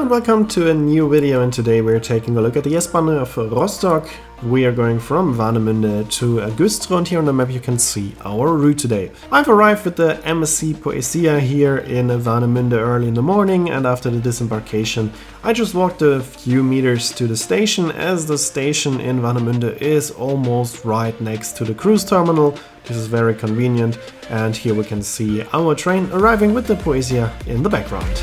and welcome to a new video, and today we're taking a look at the S-Bahn of Rostock. We are going from Warnemünde to Güstrow, and here on the map you can see our route today. I've arrived with the MSC Poesia here in Warnemünde early in the morning, and after the disembarkation I just walked a few meters to the station, as the station in Warnemünde is almost right next to the cruise terminal. This is very convenient, and here we can see our train arriving with the Poesia in the background.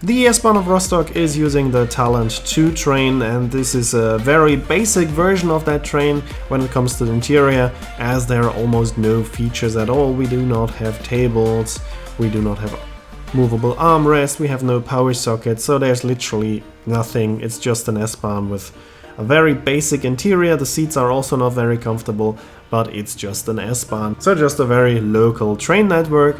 The S-Bahn of Rostock is using the Talent 2 train, and this is a very basic version of that train when it comes to the interior, as there are almost no features at all. We do not have tables, we do not have movable armrest, we have no power socket, so there's literally nothing. It's just an S-Bahn with a very basic interior. The seats are also not very comfortable, but it's just an S-Bahn, so just a very local train network.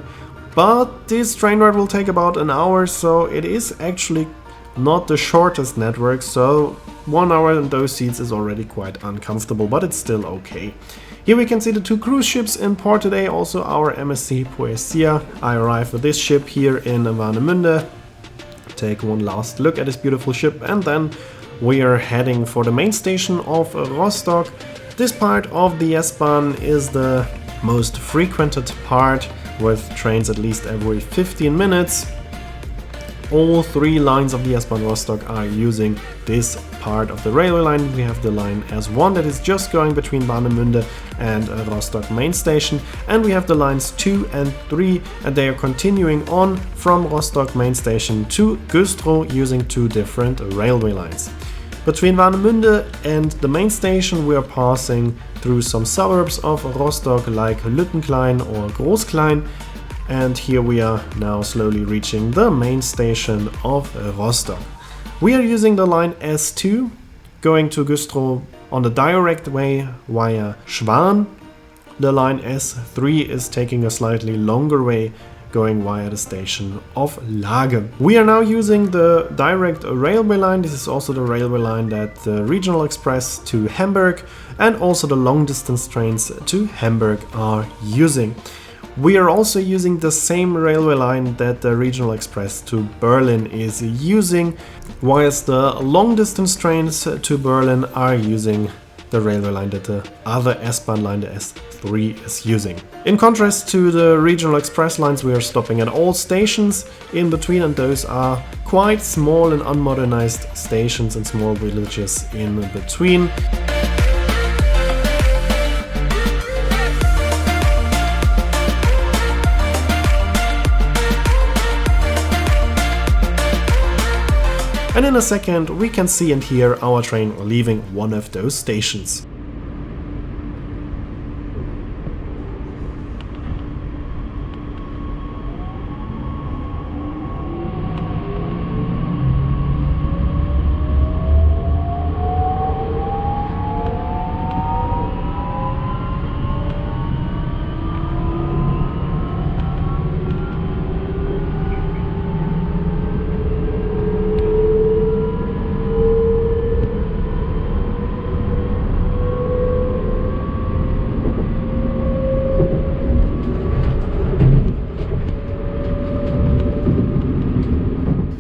But this train ride will take about an hour, so it is actually not the shortest network, so 1 hour in those seats is already quite uncomfortable, but it's still okay. Here we can see the two cruise ships in port today, also our MSC Poesia. I arrived with this ship here in Warnemünde. Take one last look at this beautiful ship, and then we are heading for the main station of Rostock. This part of the S-Bahn is the most frequented part, with trains at least every 15 minutes. All three lines of the S-Bahn Rostock are using this part of the railway line. We have the line S1 that is just going between Warnemünde and Rostock main station, and we have the lines 2 and 3, and they are continuing on from Rostock main station to Güstrow using two different railway lines. Between Warnemünde and the main station we are passing through some suburbs of Rostock like Lüttenklein or Großklein, and here we are now slowly reaching the main station of Rostock. We are using the line S2 going to Güstrow on the direct way via Schwan. The line S3 is taking a slightly longer way going via the station of Lage. We are now using the direct railway line. This is also the railway line that the regional express to Hamburg and also the long distance trains to Hamburg are using. We are also using the same railway line that the regional express to Berlin is using, whilst the long distance trains to Berlin are using the railway line that the other S-Bahn line, the S3, is using. In contrast to the regional express lines, we are stopping at all stations in between, and those are quite small and unmodernized stations and small villages in between. And in a second we can see and hear our train leaving one of those stations.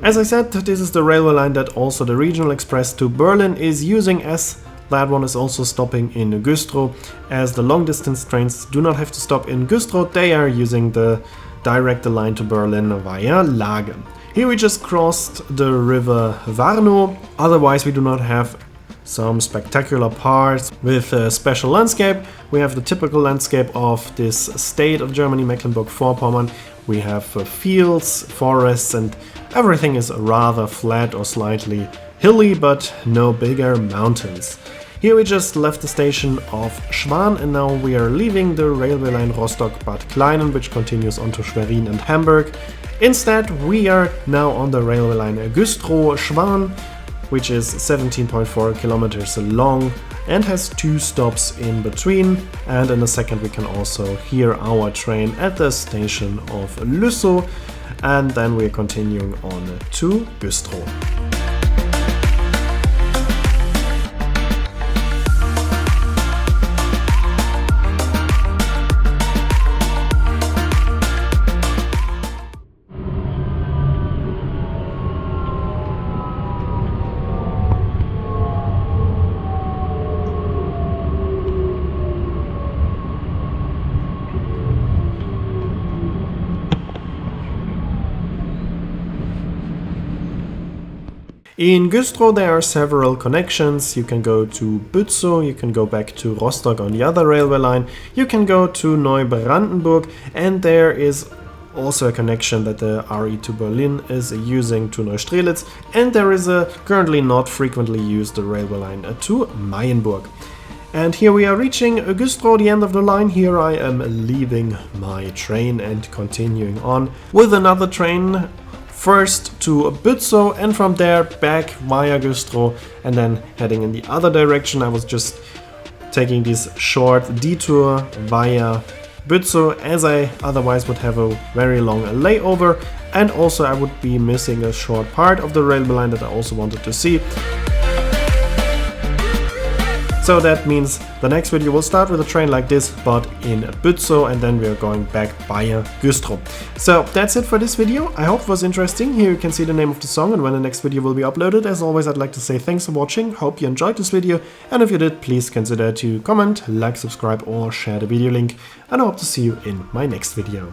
As I said, this is the railway line that also the regional express to Berlin is using, as that one is also stopping in Güstrow. As the long distance trains do not have to stop in Güstrow, they are using the direct line to Berlin via Lage. Here we just crossed the river Warnow. Otherwise we do not have some spectacular parts with a special landscape. We have the typical landscape of this state of Germany, Mecklenburg-Vorpommern. We have fields, forests, and everything is rather flat or slightly hilly, but no bigger mountains. Here we just left the station of Schwan, and now we are leaving the railway line Rostock-Bad Kleinen, which continues on to Schwerin and Hamburg. Instead, we are now on the railway line Güstrow-Schwan. which is 17.4 kilometers long and has 2 stops in between. And in a second we can also hear our train at the station of Lüssow, and then we're continuing on to Güstrow. In Güstrow there are several connections. You can go to Güstrow, you can go back to Rostock on the other railway line, you can go to Neubrandenburg, and there is also a connection that the RE to Berlin is using to Neustrelitz, and there is a currently not frequently used railway line to Mayenburg. And here we are reaching Güstrow, the end of the line. Here I am leaving my train and continuing on with another train. First to Güstrow and from there back via Güstrow and then heading in the other direction. I was just taking this short detour via Güstrow as I otherwise would have a very long layover, and also I would be missing a short part of the railway line that I also wanted to see. So that means the next video will start with a train like this, but in Güstrow, and then we are going back via Güstrow. So that's it for this video. I hope it was interesting. Here you can see the name of the song and when the next video will be uploaded. As always, I'd like to say thanks for watching. Hope you enjoyed this video, and if you did, please consider to comment, like, subscribe or share the video link, and I hope to see you in my next video.